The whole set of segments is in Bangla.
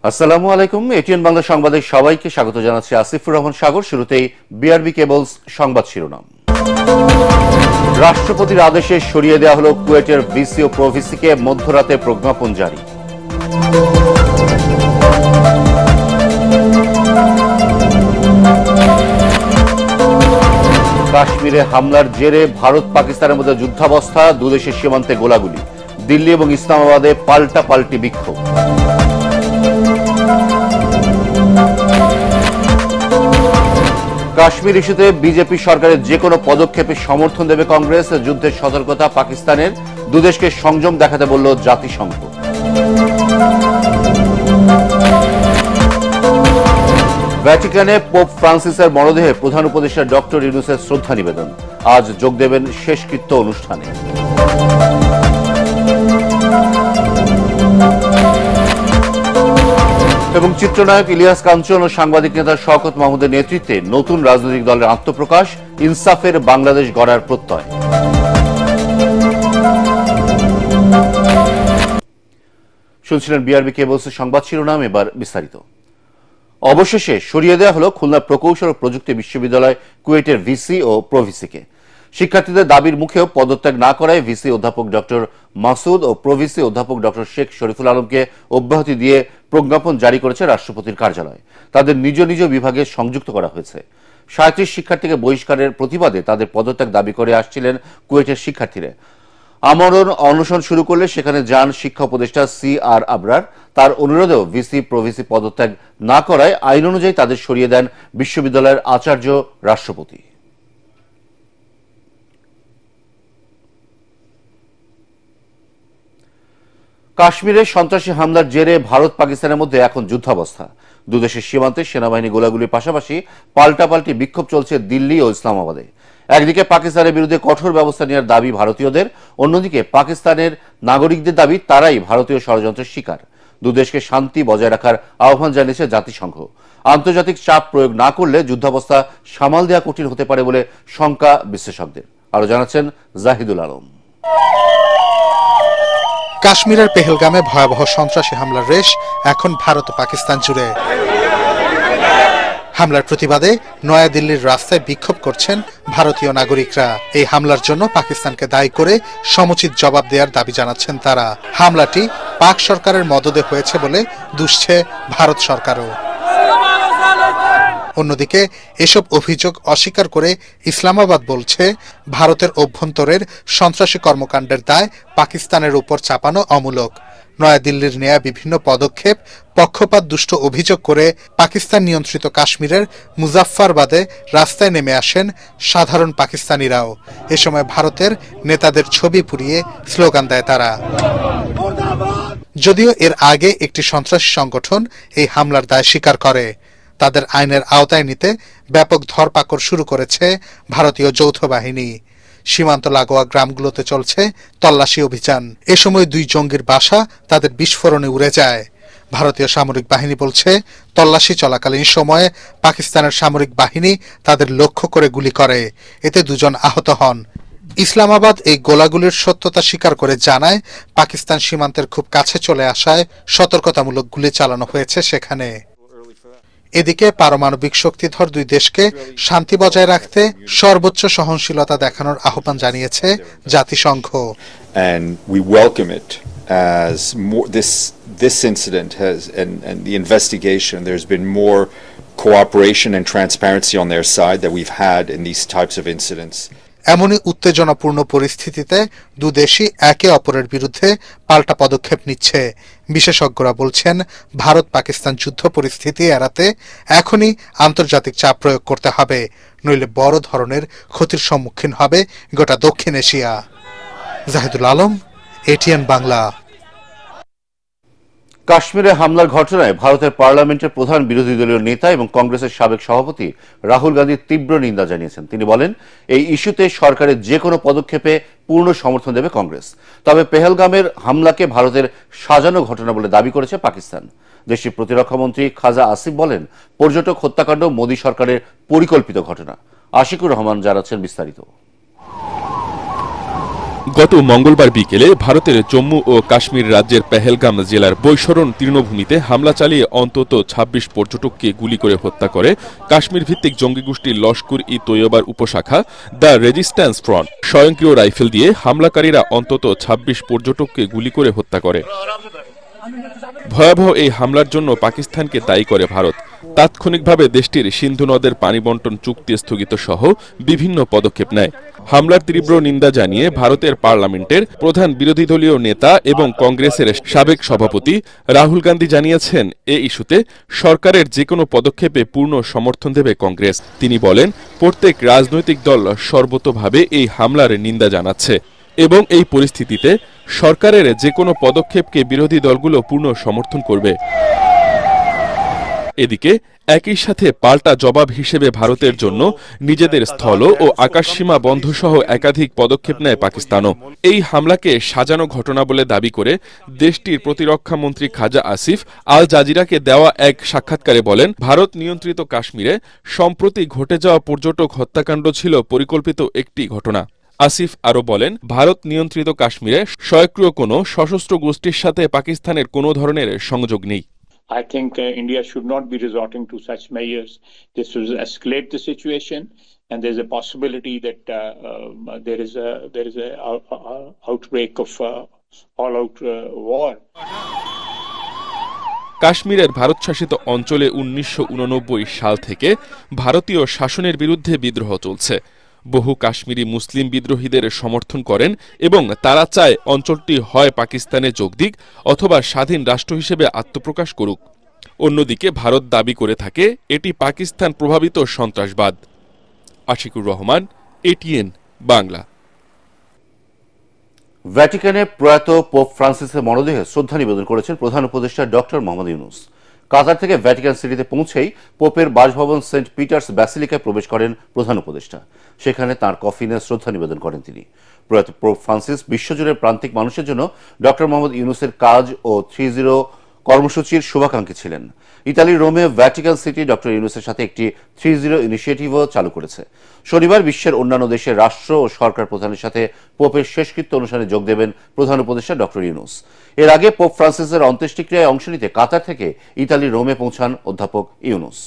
আসসালামু আলাইকুম। এটিএন বাংলা সংবাদে সবাইকে স্বাগত জানাচ্ছি আসিফুর রহমান সাগর। শুরুতেই বিআরবি কেবলস সংবাদ শিরোনাম। রাষ্ট্রপতির আদেশে সরিয়ে দেওয়া হলো কুয়েটের ভিসি ও প্রভিসিকে, মধ্যরাতে প্রজ্ঞাপন জারি। কাশ্মীরে হামলার জেরে ভারত পাকিস্তানের মধ্যে যুদ্ধাবস্থা, দুদেশের সীমান্তে গোলাগুলি। দিল্লি এবং ইসলামাবাদে পাল্টাপাল্টি বিক্ষোভ। কাশ্মীর ইস্যুতে বিজেপি সরকারের যে কোনো পদক্ষেপে সমর্থন দেবে কংগ্রেস। যুদ্ধের সতর্কতা পাকিস্তানের, দুদেশকে সংযম দেখাতে বলল জাতিসংঘ। ভ্যাটিকানে পোপ ফ্রান্সিসের মরদেহে প্রধান উপদেষ্টা ডক্টর ইউনূসের শ্রদ্ধা নিবেদন। আজ যোগ দেবেন শেষকৃত্য অনুষ্ঠানে। এবং চিত্রনায়ক ইলিয়াস কাঞ্চন ও সাংবাদিক নেতা শওকত মাহমুদের নেতৃত্বে নতুন রাজনৈতিক দলের আত্মপ্রকাশ, ইনসাফের বাংলাদেশ গড়ার প্রত্যয়। শুনছিলেন বিআরবি কেবলসের সংবাদ শিরোনাম, এবার বিস্তারিত। অবশেষে সরিয়ে দেওয়া হলো খুলনা প্রকৌশল ও প্রযুক্তি বিশ্ববিদ্যালয় কুয়েটের ভিসি ও প্রভিসিকে। শিক্ষার্থীদের দাবির মুখেও পদত্যাগ না করায় ভিসি অধ্যাপক ডক্টর মাসুদ ও প্রভিসি অধ্যাপক ডক্টর শেখ শরীফুল আলমকে অব্যাহতি দিয়ে প্রজ্ঞাপন জারি করেছে রাষ্ট্রপতির কার্যালয়। তাদের নিজ নিজ বিভাগে সংযুক্ত করা হয়েছে। ৩৭ শিক্ষার্থীকে বহিষ্কারের প্রতিবাদে তাদের পদত্যাগ দাবি করে আসছিলেন কুয়েটের শিক্ষার্থীরা। আমরণ অনশন শুরু করলে সেখানে যান শিক্ষা উপদেষ্টা CR আবরার। তার অনুরোধেও ভিসি প্রভিসি পদত্যাগ না করায় আইন অনুযায়ী তাদের সরিয়ে দেন বিশ্ববিদ্যালয়ের আচার্য রাষ্ট্রপতি। কাশ্মীরে সন্ত্রাসী হামলার জেরে ভারত পাকিস্তানের মধ্যে এখন যুদ্ধাবস্থা। দুদেশের সীমান্তে সেনাবাহিনী গোলাগুলির পাশাপাশি পাল্টাপাল্টি বিক্ষোভ চলছে দিল্লি ও ইসলামাবাদে। একদিকে পাকিস্তানের বিরুদ্ধে কঠোর ব্যবস্থা নেওয়ার দাবি ভারতীয়দের, অন্যদিকে পাকিস্তানের নাগরিকদের দাবি তারাই ভারতীয় ষড়যন্ত্রের শিকার। দুদেশকে শান্তি বজায় রাখার আহ্বান জানিয়েছে জাতিসংঘ। আন্তর্জাতিক চাপ প্রয়োগ না করলে যুদ্ধাবস্থা সামাল দেওয়া কঠিন হতে পারে বলে শঙ্কা বিশ্লেষকদের। আরো জানাচ্ছেন জাহিদুল আলম। কাশ্মীরের পেহেলগামে ভয়াবহ সন্ত্রাসী হামলার রেশ এখন ভারত ও পাকিস্তান জুড়ে। হামলার প্রতিবাদে নয়াদিল্লির রাস্তায় বিক্ষোভ করছেন ভারতীয় নাগরিকরা। এই হামলার জন্য পাকিস্তানকে দায়ী করে সমুচিত জবাব দেওয়ার দাবি জানাচ্ছেন তারা। হামলাটি পাক সরকারের মদদে হয়েছে বলে দুষছে ভারত সরকারও। অন্যদিকে এসব অভিযোগ অস্বীকার করে ইসলামাবাদ বলছে, ভারতের অভ্যন্তরের সন্ত্রাসী কর্মকাণ্ডের দায় পাকিস্তানের উপর চাপানো অমূলক। নয়াদিল্লির নেয়া বিভিন্ন পদক্ষেপ পক্ষপাত দুষ্ট অভিযোগ করে পাকিস্তান নিয়ন্ত্রিত কাশ্মীরের মুজাফফরবাদে রাস্তায় নেমে আসেন সাধারণ পাকিস্তানিরাও। এ সময় ভারতের নেতাদের ছবি পুড়িয়ে স্লোগান দেয় তারা। যদিও এর আগে একটি সন্ত্রাসী সংগঠন এই হামলার দায় স্বীকার করে। তাদের আইনের আওতায় নিতে ব্যাপক ধরপাকড় শুরু করেছে ভারতীয় যৌথ বাহিনী। সীমান্ত লাগোয়া গ্রামগুলোতে চলছে তল্লাশি অভিযান। এ সময় 2 জঙ্গির বাসা তাদের বিস্ফোরণে উড়ে যায়। ভারতীয় সামরিক বাহিনী বলছে, তল্লাশি চলাকালীন সময়ে পাকিস্তানের সামরিক বাহিনী তাদের লক্ষ্য করে গুলি করে। এতে 2 জন আহত হন। ইসলামাবাদ এই গোলাগুলির সত্যতা স্বীকার করে জানায়, পাকিস্তান সীমান্তের খুব কাছে চলে আসায় সতর্কতামূলক গুলি চালানো হয়েছে সেখানে। এদিকে পারমাণবিক শক্তিধর 2 দেশকে শান্তি বজায় রাখতে সর্বোচ্চ সহনশীলতা দেখানোর আহ্বান জানিয়েছে জাতিসংঘ। And we welcome it as more, this incident has and the investigation, there's been more cooperation and transparency on their side that we've had in these types of incidents. এমনই উত্তেজনাপূর্ণ পরিস্থিতিতে 2 দেশই একে অপরের বিরুদ্ধে পাল্টা পদক্ষেপ নিচ্ছে। বিশেষজ্ঞরা বলছেন, ভারত পাকিস্তান যুদ্ধ পরিস্থিতি এড়াতে এখনই আন্তর্জাতিক চাপ প্রয়োগ করতে হবে, নইলে বড় ধরনের ক্ষতির সম্মুখীন হবে গোটা দক্ষিণ এশিয়া। জাহিদুল আলম, এটিএন বাংলা। কাশ্মীরে হামলার ঘটনায় ভারতের পার্লামেন্টের প্রধান বিরোধী দলীয় নেতা এবং কংগ্রেসের সাবেক সভাপতি রাহুল গান্ধী তীব্র নিন্দা জানিয়েছেন। তিনি বলেন, এই ইস্যুতে সরকারের যে কোনো পদক্ষেপে পূর্ণ সমর্থন দেবে কংগ্রেস। তবে পেহেলগামের হামলাকে ভারতের সাজানো ঘটনা বলে দাবি করেছে পাকিস্তান। দেশটির প্রতিরক্ষামন্ত্রী খাজা আসিফ বলেন, পর্যটক হত্যাকাণ্ড মোদী সরকারের পরিকল্পিত ঘটনা। আশিকুর রহমান জানাচ্ছেন বিস্তারিত। গত মঙ্গলবার বিকেলে ভারতের জম্মু ও কাশ্মীর রাজ্যের পেহেলগাম জেলার বৈশরণ তৃণভূমিতে হামলা চালিয়ে অন্তত ২৬ পর্যটককে গুলি করে হত্যা করে কাশ্মীর ভিত্তিক জঙ্গি গোষ্ঠী লস্কর ই তৈয়বার উপশাখা দ্য রেজিস্ট্যান্স ফ্রন্ট। স্বয়ংক্রিয় রাইফেল দিয়ে হামলাকারীরা অন্তত ২৬ পর্যটককে গুলি করে হত্যা করে। ভয়াবহ এই হামলার জন্য পাকিস্তানকে দায়ী করে ভারত। তাৎক্ষণিকভাবে দেশটির সিন্ধু নদের পানি বন্টন চুক্তি স্থগিত সহ বিভিন্ন পদক্ষেপ নেয়। হামলার তীব্র নিন্দা জানিয়ে ভারতের পার্লামেন্টের প্রধান বিরোধী দলীয় নেতা এবং কংগ্রেসের সাবেক সভাপতি রাহুল গান্ধী জানিয়েছেন, এ ইস্যুতে সরকারের যে কোনো পদক্ষেপে পূর্ণ সমর্থন দেবে কংগ্রেস। তিনি বলেন, প্রত্যেক রাজনৈতিক দল সর্বতোভাবে এই হামলার নিন্দা জানাচ্ছে এবং এই পরিস্থিতিতে সরকারের যে কোনো পদক্ষেপকে বিরোধী দলগুলো পূর্ণ সমর্থন করবে। এদিকে একই সাথে পাল্টা জবাব হিসেবে ভারতের জন্য নিজেদের স্থল ও আকাশসীমা বন্ধসহ একাধিক পদক্ষেপ নেয় পাকিস্তানও। এই হামলাকে সাজানো ঘটনা বলে দাবি করে দেশটির প্রতিরক্ষা মন্ত্রী খাজা আসিফ আল জাজিরাকে দেওয়া এক সাক্ষাৎকারে বলেন, ভারত নিয়ন্ত্রিত কাশ্মীরে সম্প্রতি ঘটে যাওয়া পর্যটক হত্যাকাণ্ড ছিল পরিকল্পিত একটি ঘটনা। আসিফ আরও বলেন, ভারত নিয়ন্ত্রিত কাশ্মীরে স্বয়ংক্রিয় কোনো সশস্ত্র গোষ্ঠীর সাথে পাকিস্তানের কোনো ধরনের সংযোগ নেই। I think India should not be resorting to such measures. This will escalate the situation, and there's a possibility that there is a outbreak of all-out war. কাশ্মীরের ভারত শাসিত অঞ্চলে ১৯৮৯ সাল থেকে ভারতীয় শাসনের বিরুদ্ধে বিদ্রোহ চলছে। বহু কাশ্মীরি মুসলিম বিদ্রোহীদের সমর্থন করেন এবং তারা চায় অঞ্চলটি হয় পাকিস্তানে যোগ দিক অথবা স্বাধীন রাষ্ট্র হিসেবে আত্মপ্রকাশ করুক। অন্যদিকে ভারত দাবি করে থাকে এটি পাকিস্তান প্রভাবিত সন্ত্রাসবাদ। আশিকুর রহমান, এটিএন বাংলা। ভ্যাটিকানে প্রয়াত পোপ ফ্রান্সিসের মরদেহে শ্রদ্ধা নিবেদন করেছেন প্রধান উপদেষ্টা ডক্টর মোহাম্মদ ইউনূস। কাতার থেকে ভ্যাটিকান সিটিতে পৌঁছেই পোপের বাসভবন সেন্ট পিটার্স ব্যাসিলিকায় প্রবেশ করেন প্রধান উপদেষ্টা। সেখানে তাঁর কফিনে শ্রদ্ধা নিবেদন করেন তিনি। প্রয়াত পোপ ফ্রান্সিস বিশ্বজুড়ে প্রান্তিক মানুষের জন্য ডক্টর মোহাম্মদ ইউনূসের কাজ ও 30 কর্মসূচির শুভাকাঙ্ক্ষী ছিলেন। ইতালির রোমে ভ্যাটিকান সিটি ডক্টর ইউনূসের সাথে একটি 30 ইনিশিয়েটিভও চালু করেছে। শনিবার বিশ্বের অন্যান্য দেশের রাষ্ট্র ও সরকার প্রধানের সাথে পোপের শেষকৃত্য অনুষ্ঠানে যোগ দেবেন প্রধান উপদেষ্টা ডক্টর ইউনূস। এর আগে পোপ ফ্রান্সিসের অন্ত্যেষ্টিক্রিয়ায় অংশ নিতে কাতার থেকে ইতালির রোমে পৌঁছান অধ্যাপক ইউনূস।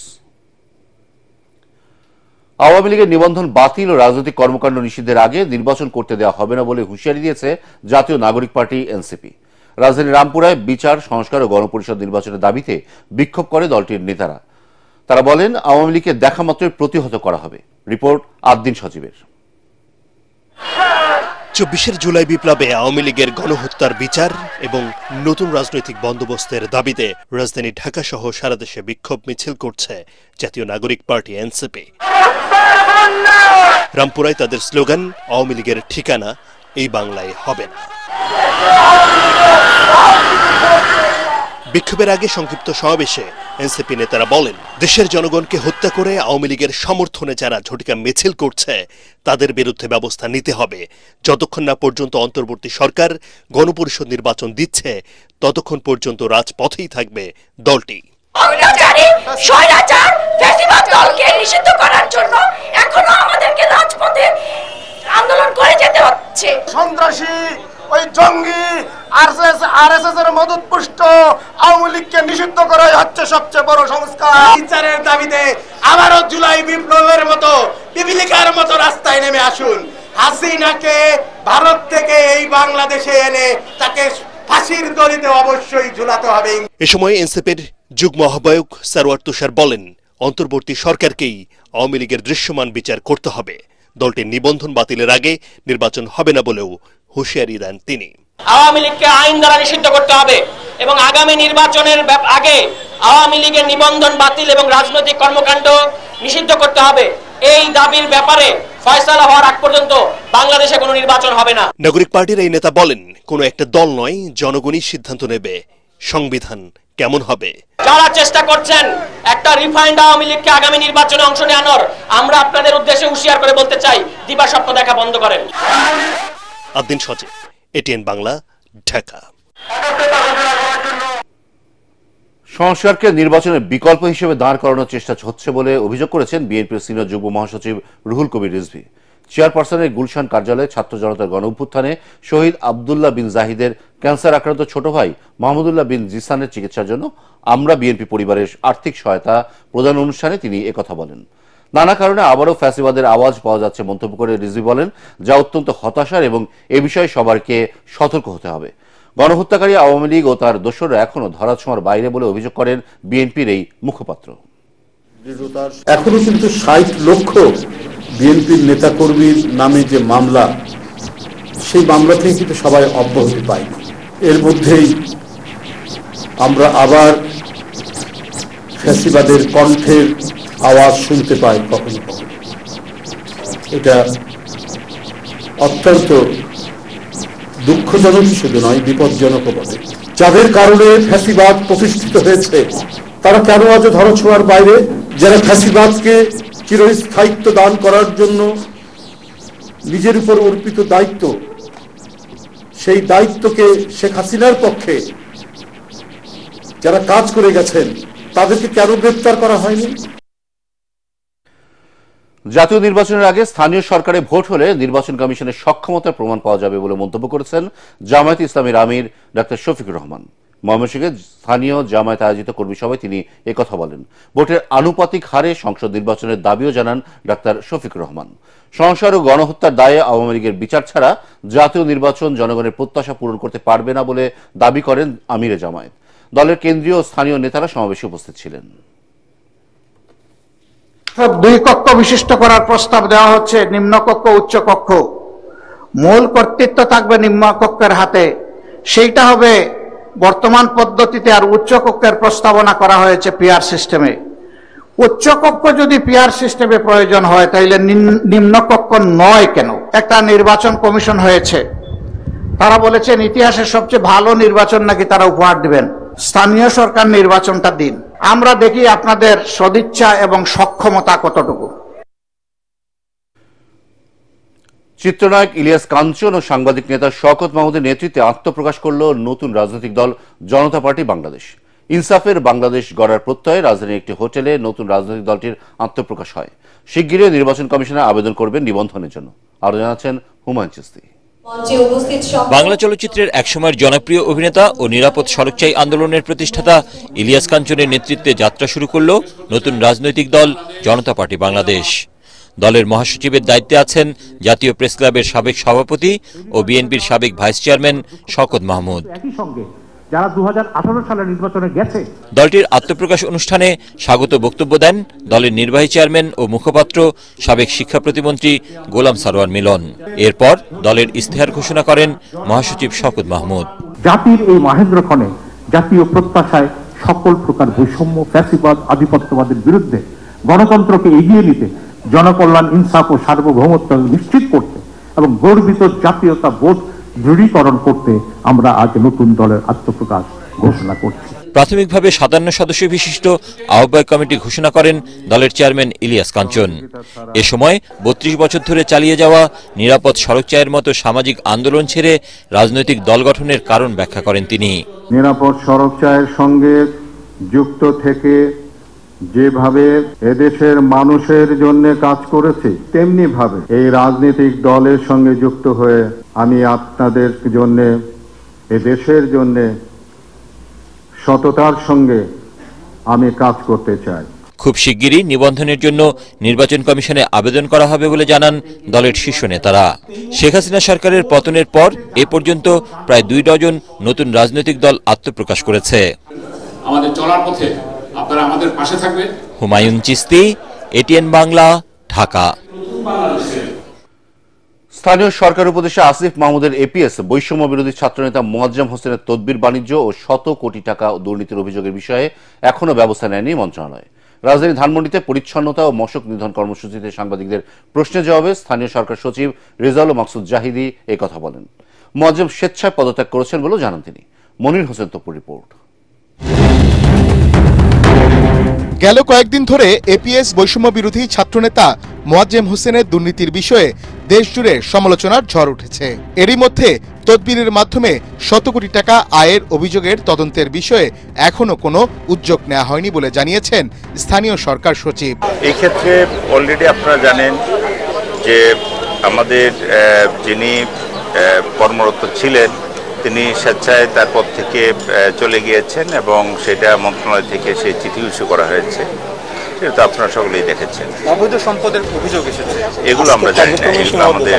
আওয়ামী লীগের নিবন্ধন বাতিল ও রাজনৈতিক কর্মকাণ্ড নিষিদ্ধের আগে নির্বাচন করতে দেওয়া হবে না বলে হুঁশিয়ারি দিয়েছে জাতীয় নাগরিক পার্টি এনসিপি। রাজধানী রামপুরায় বিচার, সংস্কার ও গণপরিষদ নির্বাচনের দাবিতে বিক্ষোভ করে দলটির নেতারা। তারা বলেন, আওয়ামী লীগকে দেখা মাত্রই প্রতিহত করা হবে। রিপোর্ট আদ্দিন সজীবের। ২৪ জুলাই বিপ্লবে আওয়ামী লীগের গণহত্যার বিচার এবং নতুন রাজনৈতিক বন্দোবস্তের দাবিতে রাজধানী ঢাকা সহ সারা দেশে বিক্ষোভ মিছিল করছে জাতীয় নাগরিক পার্টি এনসিপি। রামপুরায় তাদের স্লোগান, আওয়ামী লীগের ঠিকানা এই বাংলায় হবে না। বিক্ষোভের আগে সংক্ষিপ্ত সমাবেশে এনসিপি নেতারা বলেন, দেশের জনগণকে হত্যা করে আওয়ামী লীগের সমর্থনে যারা ঝটিকা মিছিল করছে তাদের বিরুদ্ধে ব্যবস্থা নিতে হবে। যতক্ষণ না পর্যন্ত অন্তর্বর্তী সরকার গণপরিষদ নির্বাচন দিচ্ছে ততক্ষণ পর্যন্ত রাজপথেই থাকবে দলটি। নিষিদ্ধ করার জন্য এখনো আমাদেরকে রাজপথে আন্দোলন করে যেতে হচ্ছে। সন্ত্রাসী, ওই জঙ্গি আরএসএস এর মদতপুষ্ট আওয়ামী লীগকে নিষিদ্ধ করাই হচ্ছে সবচেয়ে বড় সংস্কার। বিচারের দাবিতে আবারও জুলাই বিপ্লবের মতো পিপিলিকার মতো রাস্তায় নেমে আসুন। হাসিনাকে ভারত থেকে এই বাংলাদেশে এনে তাকে ফাঁসির দড়িতে অবশ্যই ঝুলাতে হবে। এ সময় এনসিপির যুগ্ম আহ্বায়ক সারওয়ার তুষার বলেন, অন্তর্বর্তী সরকারকেই আওয়ামী লীগের দৃশ্যমান বিচার করতে হবে। দলটির নিবন্ধন বাতিলের আগে নির্বাচন হবে না বলেও হুঁশিয়ারি দেন তিনি। আওয়ামী লীগকে আইন দ্বারা নিষিদ্ধ করতে হবে এবং আগামী নির্বাচনের আগে আওয়ামী লীগের নিবন্ধন বাতিল এবং রাজনৈতিক কর্মকাণ্ড নিষিদ্ধ করতে হবে। এই দাবির ব্যাপারে ফয়সালা হওয়ার আগ পর্যন্ত বাংলাদেশে কোনো নির্বাচন হবে না। নাগরিক পার্টির এই নেতা বলেন, কোনো একটা দল নয়, জনগণই সিদ্ধান্ত নেবে সংবিধান কেমন হবে। যারা চেষ্টা করছেন একটা রিফাইন্ড আওয়ামী লীগকে আগামী নির্বাচনে অংশ নেওয়ার, আমরা আপনাদের উদ্দেশ্যে হুঁশিয়ার করে বলতে চাই, দিবা স্বপ্ন দেখা বন্ধ করেন। আদ্দিন সজীব, এটিএন বাংলা, ঢাকা। সংস্কারকে নির্বাচনের বিকল্প হিসেবে দাঁড় করানোর চেষ্টা হচ্ছে বলে অভিযোগ করেছেন বিএনপির সিনিয়র যুগ্ম মহাসচিব রুহুল কবির রিজভী। চেয়ারপারসনের গুলশান কার্যালয়ে ছাত্র জনতার গণ অভ্যুত্থানে শহীদ আব্দুল্লাহ বিন জাহিদের ক্যান্সার আক্রান্ত ছোট ভাই মাহমুদুল্লাহ বিন জিসানের চিকিৎসার জন্য আমরা বিএনপি পরিবারের আর্থিক সহায়তা প্রদান অনুষ্ঠানে তিনি একথা বলেন। নানা কারণে আবারও ফ্যাসিবাদের আওয়াজ পাওয়া যাচ্ছে মন্তব্য করে রিজভী বলেন, যা অত্যন্ত হতাশার এবং এ বিষয়ে সবাইকে সতর্ক হতে হবে। গণহত্যাকারী আওয়ামী লীগ ও তার দোসররা এখনো ধরাছোঁয়ার বাইরে বলে অভিযোগ করেন বিএনপির এই মুখপাত্র। এখনো কিন্তু ৬০ লক্ষ বিএনপির নেতাকর্মীর নামে যে মামলা, সেই মামলা থেকে কিন্তু সবাই অব্যাহতি পায়। এর মধ্যেই আমরা আবার ফ্যাসিবাদের কণ্ঠের আওয়াজ শুনতে পাই কখনো কখনো। এটা অত্যন্ত দুঃখজনক শুধু নয়, বিপজ্জনক বটে। যাদের কারণে ফ্যাসিবাদ প্রতিষ্ঠিত হয়েছে তারা কেন আজ ধরাছোঁয়ার বাইরে? যারা ফ্যাসিবাদকে চিরস্থায়িত্ব দান করার জন্য নিজের উপর অর্পিত দায়িত্ব, সেই দায়িত্বকে শেখ হাসিনার পক্ষে যারা কাজ করে গেছেন তাদেরকে কেন গ্রেফতার করা হয়নি? জাতীয় নির্বাচনের আগে স্থানীয় সরকারে ভোট হলে নির্বাচন কমিশনের সক্ষমতার প্রমাণ পাওয়া যাবে বলে মন্তব্য করেছেন জামায়াতে ইসলামীর আমির ডাক্তার শফিকুর রহমান। ময়মনসিংহে স্থানীয় জামায়াত আয়োজিত কর্মী সভায় তিনি একথা বলেন। ভোটের আনুপাতিক হারে সংসদ নির্বাচনের দাবিও জানান ডাক্তার শফিকুর রহমান। সংস্কার ও গণহত্যার দায়ে আওয়ামী লীগের বিচার ছাড়া জাতীয় নির্বাচন জনগণের প্রত্যাশা পূরণ করতে পারবে না বলে দাবি করেন আমিরে জামায়াত। দলের কেন্দ্রীয় ও স্থানীয় নেতারা সমাবেশে উপস্থিত ছিলেন। দুই কক্ষ বিশিষ্ট করার প্রস্তাব দেওয়া হচ্ছে, নিম্নকক্ষ উচ্চ কক্ষ। মূল কর্তৃত্ব থাকবে নিম্নকক্ষের হাতে, সেইটা হবে বর্তমান পদ্ধতিতে। আর উচ্চ কক্ষের প্রস্তাবনা করা হয়েছে পিআর সিস্টেমে। উচ্চ কক্ষ যদি পিআর সিস্টেমে প্রয়োজন হয় তাইলে নিম্নকক্ষ নয় কেন? একটা নির্বাচন কমিশন হয়েছে, তারা বলেছেন ইতিহাসের সবচেয়ে ভালো নির্বাচন নাকি তারা উপহার দিবেন। স্থানীয় সরকার নির্বাচনটা দিন, আমরা দেখি আপনাদের সদিচ্ছা এবং সক্ষমতা কতটুকু। চিত্রনায়ক ইলিয়াস কাঞ্চন ও সাংবাদিক নেতা শওকত মাহমুদের নেতৃত্বে আত্মপ্রকাশ করল নতুন রাজনৈতিক দল জনতা পার্টি বাংলাদেশ। ইনসাফের বাংলাদেশ গড়ার প্রত্যয়ে রাজধানীর একটি হোটেলে নতুন রাজনৈতিক দলটির আত্মপ্রকাশ হয়। শিগগিরই নির্বাচন কমিশনে আবেদন করবেন নিবন্ধনের জন্য। আরো জানাচ্ছেন হুমায়ুন চিস্তি। বাংলা চলচ্চিত্রের একসময়ের জনপ্রিয় অভিনেতা ও নিরাপদ সড়কচাই আন্দোলনের প্রতিষ্ঠাতা ইলিয়াস কাঞ্চনের নেতৃত্বে যাত্রা শুরু করল নতুন রাজনৈতিক দল জনতা পার্টি বাংলাদেশ। দলের মহাসচিবের দায়িত্বে আছেন জাতীয় প্রেস ক্লাবের সাবেক সভাপতি ও বিএনপির সাবেক ভাইস চেয়ারম্যান শওকত মাহমুদ। যারা 2018 সালের নির্বাচনে গেছে। দলটির আত্মপ্রকাশ অনুষ্ঠানে স্বাগত বক্তব্য দেন দলের নির্বাহী চেয়ারম্যান ও মুখপাত্র সাবেক শিক্ষা প্রতিমন্ত্রী গোলাম সারোয়ার মিলন। এরপর দলের ইস্তেহার ঘোষণা করেন মহাসচিব শওকত মাহমুদ। জাতির এই মহেন্দ্রক্ষণে জাতীয় প্রত্যাশায় সকল প্রকার বৈষম্য, ফ্যাসিবাদ, আধিপত্যবাদের বিরুদ্ধে গণতন্ত্রকে এগিয়ে নিতে, জনকল্যাণ, ইনসাফ ও সার্বভৌমত্ব নিশ্চিত করতে এবং গর্বিত জাতীয়তা বোধ দৃঢ়ীকরণ করতে আমরা আজ নতুন দলের আত্মপ্রকাশ ঘোষণা করছি। প্রাথমিকভাবে 57 সদস্য বিশিষ্ট আহ্বায়ক কমিটি ঘোষণা করেন দলের চেয়ারম্যান ইলিয়াস কাঞ্চন। এ সময় 32 বছর ধরে চালিয়ে যাওয়া নিরাপদ সড়কচাইয়ের মতো সামাজিক আন্দোলন ছেড়ে রাজনৈতিক দল গঠনের কারণ ব্যাখ্যা করেন তিনি। নিরাপদ সড়কচাইয়ের সঙ্গে যুক্ত থেকে যেভাবে এদেশের মানুষের জন্য কাজ করেছে, তেমনি ভাবে এই রাজনৈতিক দলের সঙ্গে যুক্ত হয়ে আমি আপনাদের জন্য, এদেশের জন্য সততার সঙ্গে আমি কাজ করতে চাই। খুব শিগগিরই নিবন্ধনের জন্য নির্বাচন কমিশনে আবেদন করা হবে বলে জানান দলের শীর্ষ নেতারা। শেখ হাসিনা সরকারের পতনের পর এ পর্যন্ত প্রায় 2 ডজন নতুন রাজনৈতিক দল আত্মপ্রকাশ করেছে। আমাদের চলার পথে আপনারা আমাদের পাশে থাকবে। হুমায়ুন চিস্তি, এটিএন বাংলা, ঢাকা। স্থানীয় সরকার উপদেষ্টা আসিফ মাহমুদের এপিএস বৈষম্য বিরোধী ছাত্রনেতা মোয়াজ্জেম হোসেনের তদবির বাণিজ্য ও শত কোটি টাকা দুর্নীতির অভিযোগের বিষয়ে এখনো ব্যবস্থা নেয়নি মন্ত্রণালয়। রাজধানী ধানমন্ডিতে পরিচ্ছন্নতা ও মশক নিধন কর্মসূচিতে সাংবাদিকদের প্রশ্নের জবাবে স্থানীয় সরকার সচিব রেজাউল মাকসুদ জাহিদি এই কথা বলেন। মোয়াজ্জেম স্বেচ্ছায় পদত্যাগ করেছেন বলেও জানান তিনি। মনির হোসেন তপুর রিপোর্ট। গেল কয়েকদিন ধরে এপিএস বৈষম্য বিরোধী ছাত্রনেতা মোয়াজ্জেম হোসেনের দুর্নীতির বিষয়ে দেশজুড়ে সমালোচনার ঝড় উঠেছে। এরই মধ্যে তদবিরের মাধ্যমে শত কোটি টাকা আয়ের অভিযোগের তদন্তের বিষয়ে এখনো কোনো উদ্যোগ নেওয়া হয়নি বলে জানিয়েছেন স্থানীয় সরকার সচিব। এই ক্ষেত্রে অলরেডি আপনারা জানেন যে আমাদের যিনি কর্মরত ছিলেন তিনি স্বেচ্ছায় তার পদ থেকে চলে গিয়েছেন এবং সেটা মন্ত্রণালয় থেকে সেই চিঠি ইস্যু করা হয়েছে। সেটা তো আপনারা সকলেই দেখেছেন। অবৈধ সম্পদের অভিযোগ এসেছে, এগুলো আমরা জানি না, এগুলো আমাদের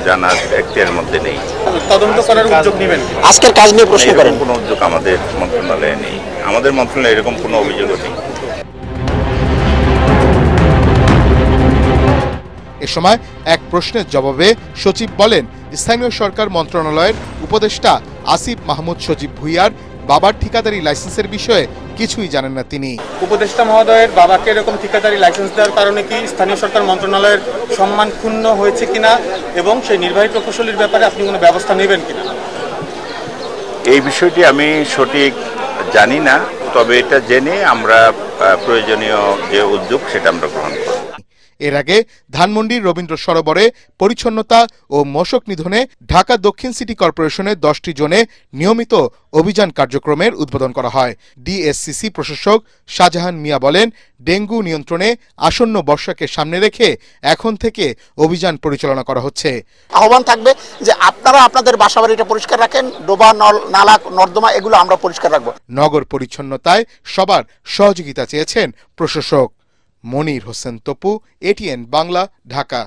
জানার এখতিয়ারের মধ্যে নেই। তদন্ত করার উদ্যোগ নেবেন? আজকের কাজ নিয়ে প্রশ্ন করেন। কোনো উদ্যোগ আমাদের মন্ত্রণালয়ে নেই, আমাদের মন্ত্রণালয়ে এরকম কোনো অভিযোগও নেই। এ সময় এক প্রশ্নের জবাবে সচিব বলেন, স্থানীয় সরকার মন্ত্রণালয়ের উপদেষ্টা আসিফ মাহমুদ সজীব ভুইয়ার বাবার ঠিকাদারি লাইসেন্সের বিষয়ে কিছুই জানেন না তিনি। উপদেষ্টা মহোদয়ের বাবাকে এরকম ঠিকাদারি লাইসেন্স দেওয়ার কারণে কি স্থানীয় সরকার মন্ত্রণালয়ের সম্মান ক্ষুণ্ণ হয়েছে কিনা এবং সেই নির্বাহী প্রকৌশলীর ব্যাপারে আপনি কোনো ব্যবস্থা নেবেন কিনা? এই বিষয়টি আমি সঠিক জানি না, তবে এটা জেনে আমরা প্রয়োজনীয় যে উদ্যোগ সেটা আমরা গ্রহণ করব। এর আগে ধানমন্ডির রবীন্দ্র সরোবরে পরিচ্ছন্নতা ও মশক নিধনে ঢাকা দক্ষিণ সিটি কর্পোরেশনের 10টি জোনে নিয়মিত অভিযান কার্যক্রমের উদ্বোধন করা হয়। ডিএসসিসি প্রশাসক শাহজাহান মিয়া বলেন, ডেঙ্গু নিয়ন্ত্রণে আসন্ন বর্ষাকে সামনে রেখে এখন থেকে অভিযান পরিচালনা করা হচ্ছে। আহ্বান থাকবে যে আপনারা আপনাদের বাসাবাড়িটা পরিষ্কার রাখেন, ডোবা নালা নর্দমা এগুলো আমরা পরিষ্কার রাখবো। নগর পরিচ্ছন্নতায় সবার সহযোগিতা চেয়েছেন প্রশাসক। মনির হোসেন তপু, এটিএন বাংলা, ঢাকা।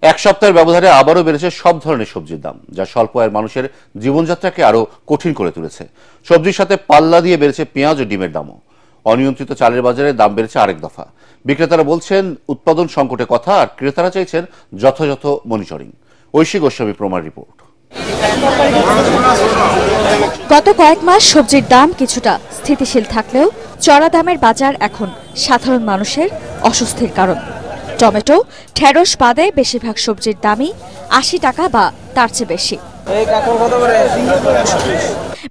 এক সপ্তাহের ব্যবধানে আবারও বেড়েছে সব ধরনের সবজির দাম, যা স্বল্প আয়ের মানুষের জীবনযাত্রাকে আরো কঠিন করে তুলেছে। সবজির সাথে পাল্লা দিয়ে বেড়েছে পেঁয়াজ ও ডিমের দামও। অনিয়ন্ত্রিত চালের বাজারে দাম বেড়েছে আরেক দফা। বিক্রেতারা বলছেন উৎপাদন সংকটের কথা, আর ক্রেতারা চাইছেন যথাযথ মনিটরিং। ঐশী গোস্বামী প্রমাণ রিপোর্ট। গত কয়েক মাস সবজির দাম কিছুটা স্থিতিশীল থাকলেও চড়া দামের বাজার এখন সাধারণ মানুষের অস্বস্তির কারণ। টমেটো, ঢেঁড়স বাদে বেশিরভাগ সবজির দামই 80 টাকা বা তার চেয়ে বেশি।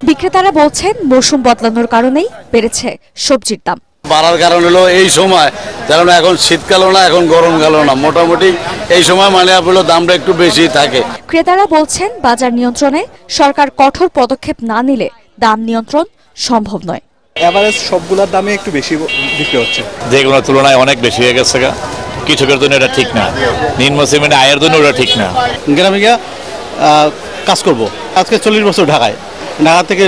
বিক্রেতারা বলছেন মৌসুম বদলানোর কারণেই বেড়েছে সবজির দাম। বাড়ার কারণ হলো এই সময়, কারণ এখন শীতকালও না, এখন গরমকালও না, মোটামুটি এই সময় মানে আপনার দামটা একটু বেশি থাকে। ক্রেতারা বলছেন বাজার নিয়ন্ত্রণে সরকার কঠোর পদক্ষেপ না নিলে দাম নিয়ন্ত্রণ সম্ভব নয়। এভারেজ সবগুলোর দামে একটু বেশি বিক্রি হচ্ছে, যেগুলোর তুলনায় অনেক বেশি হয়ে গেছে। কৃষকের জন্য এটা ঠিক না, নিম্ন শ্রেণীর আয়ের জন্য ওটা ঠিক না। গ্রামে গিয়ে কাজ করব, আজকে 40 বছর ঢাকা থেকে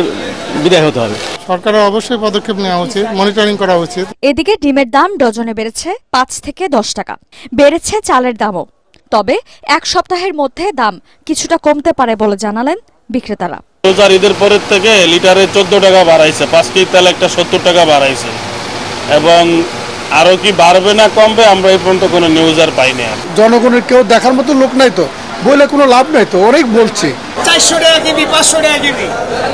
বিদায় হতে হবে। সরকারের অবশ্যই পদক্ষেপ নেওয়া উচিত, মনিটরিং করা উচিত। এদিকে ডিমের দাম ডজনে বেড়েছে 5 থেকে 10 টাকা। বেড়েছে চালের দামও, তবে এক সপ্তাহের মধ্যে দাম কিছুটা কমতে পারে বলে জানালেন বিক্রেতারা। রোজার ঈদের পরের থেকে লিটারে 14 টাকা বাড়াইছে, 5 কেজি তেল একটা 70 টাকা বাড়াইছে, এবং আরো কি বাড়বে না কমবে আমরা এই পর্যন্ত কোনো নিউজ আর পাই না। জনগণের কেউ দেখার মতো লোক নাই তো, বলে কোনো লাভ নাই তো, অনেক বলছে। 400 টাকা কেজি, 500 টাকা কেজি,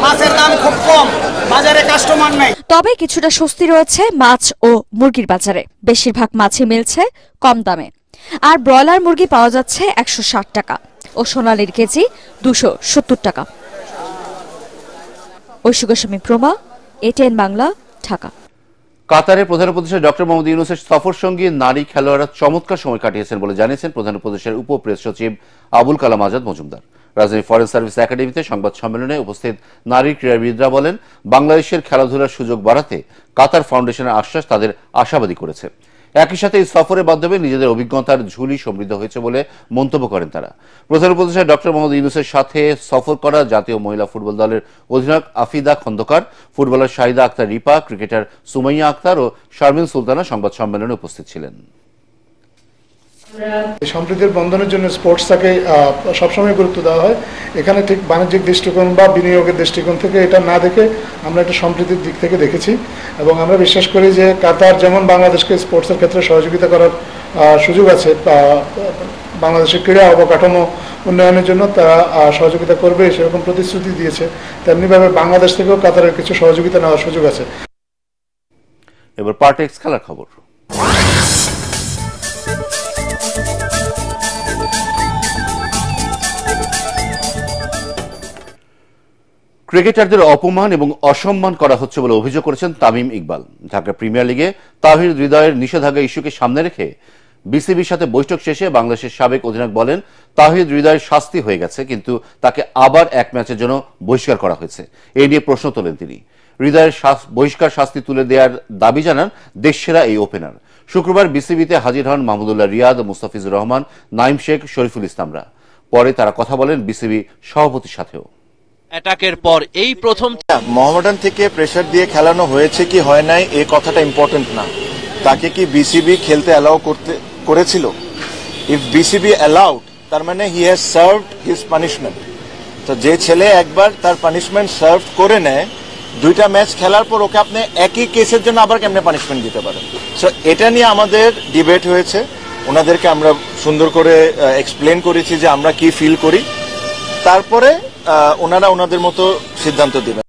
মাছের দাম খুব কম, বাজারে কাস্টমার নাই। তবে কিছুটা স্বস্তি রয়েছে মাছ ও মুরগির বাজারে। বেশিরভাগ মাছই মিলছে কম দামে, আর ব্রয়লার মুরগি পাওয়া যাচ্ছে 160 টাকা ও সোনালীর কেজি 270 টাকা। ঐশী গোস্বামী প্রমা, এটিএন বাংলা, ঢাকা। কাতারের প্রধান উপদেষ্টা ডক্টর মোহাম্মদ ইউনূসের সফর সঙ্গী নারী খেলোয়াড়রা চমৎকার সময় কাটিয়েছেন বলে জানিয়েছেন প্রধান উপদেষ্টার উপ প্রেস সচিব আবুল কালাম আজাদ মজুমদার। রাজধানী ফরেন সার্ভিস একাডেমিতে সংবাদ সম্মেলনে উপস্থিত নারী ক্রীড়াবিদরা বলেন, বাংলাদেশের খেলাধুলার সুযোগ বাড়াতে কাতার ফাউন্ডেশনের আশ্বাস তাদের আশাবাদী করেছে। একই সাথে এই সফরের মাধ্যমে নিজেদের অভিজ্ঞতার ঝুলি সমৃদ্ধ হয়েছে বলে মন্তব্য করেন তারা। প্রধান উপদেষ্টা ডক্টর মোহাম্মদ ইউনূসের সাথে সফর করা জাতীয় মহিলা ফুটবল দলের অধিনায়ক আফিদা খন্দকার, ফুটবলার শাহিদা আক্তার রিপা, ক্রিকেটার সুমাইয়া আক্তার ও শারমিন সুলতানা সংবাদ সম্মেলনে উপস্থিত ছিলেন। সম্প্রীতির বন্ধনের জন্য স্পোর্টসটাকে সবসময় গুরুত্ব দেওয়া হয়। এখানে ঠিক বাণিজ্যিক দৃষ্টিকোণ বা বিনিয়োগের দৃষ্টিকোণ থেকে এটা না দেখে আমরা একটা সম্প্রীতির দিক থেকে দেখেছি, এবং আমরা বিশ্বাস করি যে কাতার যেমন বাংলাদেশকে স্পোর্টসের ক্ষেত্রে সহযোগিতা করার সুযোগ আছে, বাংলাদেশের ক্রীড়া অবকাঠামো উন্নয়নের জন্য তারা সহযোগিতা করবে সেরকম প্রতিশ্রুতি দিয়েছে, তেমনিভাবে বাংলাদেশ থেকেও কাতারের কিছু সহযোগিতা নেওয়ার সুযোগ আছে। এবার পার্টেক্স খেলার খবর। ক্রিকেটারদের অপমান এবং অসম্মান করা হচ্ছে বলে অভিযোগ করেছেন তামিম ইকবাল। ঢাকা প্রিমিয়ার লিগে তাহির হৃদয়ের নিষেধাজ্ঞা ইস্যুকে সামনে রেখে বিসিবির সাথে বৈঠক শেষে বাংলাদেশের সাবেক অধিনায়ক বলেন, তাহিদ হৃদয়ের শাস্তি হয়ে গেছে, কিন্তু তাকে আবার এক ম্যাচের জন্য বহিষ্কার করা হয়েছে। এই নিয়ে প্রশ্ন তোলেন তিনি। হৃদয়ের বহিষ্কার শাস্তি তুলে দেওয়ার দাবি জানান দেশসেরা এই ওপেনার। শুক্রবার বিসিবিতে হাজির হন মাহমুদুল্লাহ রিয়াদ, মুস্তাফিজুর রহমান, নাইম শেখ, শরীফুল ইসলামরা। পরে তারা কথা বলেন বিসিবি সভাপতির সাথেও। অ্যাটাকের পর এই প্রথম মোহামেডান থেকে প্রেসার দিয়ে খেলানো হয়েছে কি হয় নাই এই কথাটা ইম্পর্টেন্ট না, তাকে কি বিসিবি খেলতে অ্যালাউ করেছিল? ইফ বিসিবি অ্যালাউড তার মানে he has served his punishment. তো যে ছেলে একবার তার পানিশমেন্ট সার্ভ করে নেয়, 2টা ম্যাচ খেলার পর ওকে আপনি একই কেসের জন্য আবার কেমনে পানিশমেন্ট দিতে পারেন? সো এটা নিয়ে আমাদের ডিবেট হয়েছে, ওনাদেরকে আমরা সুন্দর করে এক্সপ্লেন করেছি যে আমরা কি ফিল করি, তারপরে ওনারা ওনাদের মতো সিদ্ধান্ত দিবেন।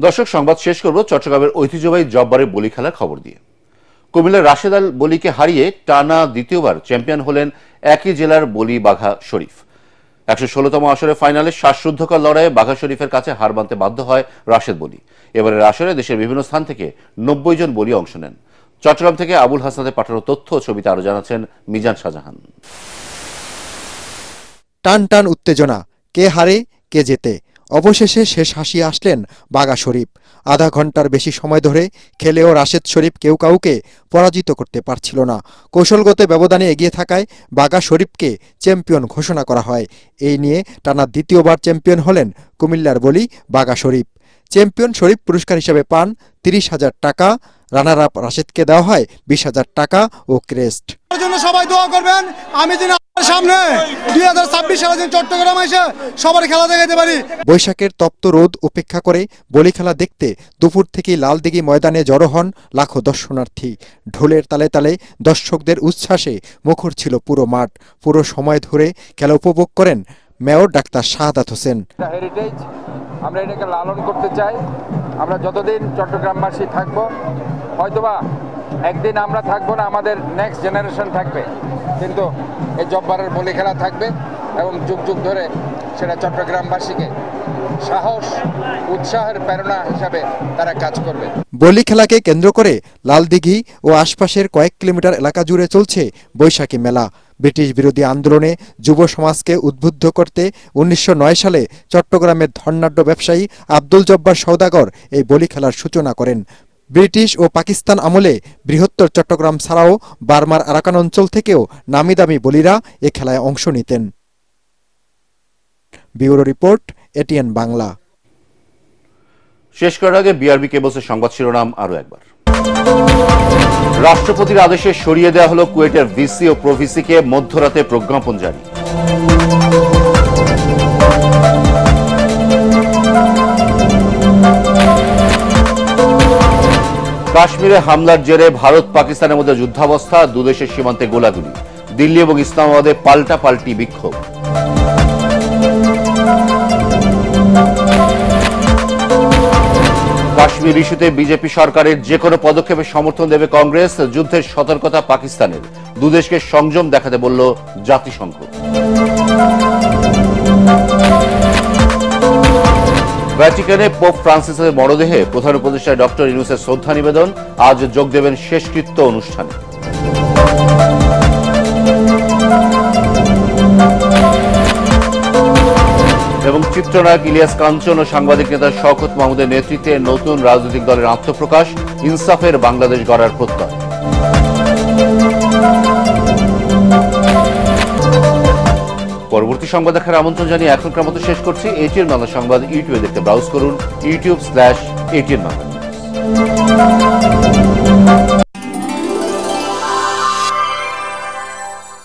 দর্শক, সংবাদ শেষ করব চট্টগ্রামের ঐতিহ্যবাহী জব্বারের বলি খেলার খবর দিয়ে। কুমিল্লার রাশেদ আল বলিকে হারিয়ে টানা দ্বিতীয়বার চ্যাম্পিয়ন হলেন একই জেলার বলি বাঘা শরীফ। 116তম আসরে ফাইনালে শ্বাসরুদ্ধকর লড়াইয়ে বাঘা শরীফের কাছে হার মানতে বাধ্য হয় রাশেদ বলি। এবারের আসরে দেশের বিভিন্ন স্থান থেকে 90 জন বলি অংশ নেন। চট্টগ্রাম থেকে আবুল হাসনাদের পাঠানো তথ্য ও ছবিতে আরো জানাচ্ছেন মিজান শাহজাহান। টান টান উত্তেজনা, কে হারে কে জেতে, অবশেষে শেষ হাসিয়ে আসলেন বাঘা শরীফ। আধা ঘন্টার বেশি সময় ধরে খেলেও রাশেদ শরীফ কেউ কাউকে পরাজিত করতে পারছিল না। কৌশলগত ব্যবধানে এগিয়ে থাকায় বাঘা শরীফকে চ্যাম্পিয়ন ঘোষণা করা হয়। এই নিয়ে টানা দ্বিতীয়বার চ্যাম্পিয়ন হলেন কুমিল্লার বলি বাঘা শরীফ। চ্যাম্পিয়ন শরীফ পুরস্কার হিসেবে পান 30,000 টাকা, রানার আপ রাশেদকে দেওয়া হয় 20,000 টাকা ও ক্রেস্ট। জন্য সবাই দোয়া করবেন, আমি যেন সামনে 2026 সালে চট্টগ্রাম এসে সবার খেলা দেখাতে পারি। বৈশাখের তপ্ত রোদ উপেক্ষা করে বলি খেলা দেখতে দুপুর থেকেই লালদিঘি ময়দানে জড়ো হন লাখো দর্শনার্থী। ঢোলের তালে তালে দর্শকদের উচ্ছ্বাসে মুখর ছিল পুরো মাঠ। পুরো সময় ধরে খেলা উপভোগ করেন mayor doctor Shahadat Hossain. Heritage আমরা এটাকে লালন করতে চাই। আমরা যতদিন চট্টগ্রামবাসী থাকবো, হয়তোবা একদিন আমরা থাকবো না, আমাদের নেক্সট জেনারেশন থাকবে, কিন্তু এই জব্বারের বলি খেলা থাকবে এবং যুগ যুগ ধরে সেটা চট্টগ্রামবাসীকে সাহস, উৎসাহের প্রেরণা হিসাবে তারা কাজ করবে। বলি খেলাকে কেন্দ্র করে লালদিঘি ও আশপাশের কয়েক কিলোমিটার এলাকা জুড়ে চলছে বৈশাখী মেলা। ব্রিটিশ বিরোধী আন্দোলনে যুব সমাজকে উদ্বুদ্ধ করতে 1909 সালে চট্টগ্রামের ধনাঢ্য ব্যবসায়ী আব্দুল জব্বার সওদাগর এই বলি খেলার সূচনা করেন। ব্রিটিশ ও পাকিস্তান আমলে বৃহত্তর চট্টগ্রাম ছাড়াও বার্মার আরাকান অঞ্চল থেকেও নামি দামি বলিরা এ খেলায় অংশ নিতেন। Bureau report, ATN Bangla. শেষ করার আগে বিআরবি কেবলসের সংবাদ শিরোনাম আরো একবার। রাষ্ট্রপতির আদেশে সরিয়ে দেওয়া হলো কুয়েটের ভিসি ও প্রভিসিকে, মধ্যরাতে প্রজ্ঞাপন জারি। কাশ্মীরে হামলার জেরে ভারত পাকিস্তানের মধ্যে যুদ্ধাবস্থা, দুদেশের সীমান্তে গোলাগুলি। দিল্লি এবং ইসলামাবাদে পাল্টাপাল্টি বিক্ষোভ। কাশ্মীর ইস্যুতে বিজেপি সরকারের যে কোনো পদক্ষেপে সমর্থন দেবে কংগ্রেস, যুদ্ধের সতর্কতা পাকিস্তানের, দুদেশকে সংযম দেখাতে বলল জাতিসংঘ। ভ্যাটিকানে পোপ ফ্রান্সিসের মরদেহে প্রধান উপদেষ্টা ডক্টর ইউনূসের শ্রদ্ধা নিবেদন, আজ যোগ দেবেন শেষকৃত্য অনুষ্ঠানে। এবং চিত্রনায়ক ইলিয়াস কাঞ্চন ও সাংবাদিক নেতা শওকত মাহমুদের নেতৃত্বে নতুন রাজনৈতিক দলের আত্মপ্রকাশ, ইনসাফের বাংলাদেশ গড়ার প্রত্যয়। পরবর্তী সংবাদ দেখার আমন্ত্রণ জানিয়ে এখনকার মতো শেষ করছি। এটিএন বাংলা সংবাদ ইউটিউবে দেখতে ব্রাউজ করুন youtube/ATN বাংলা।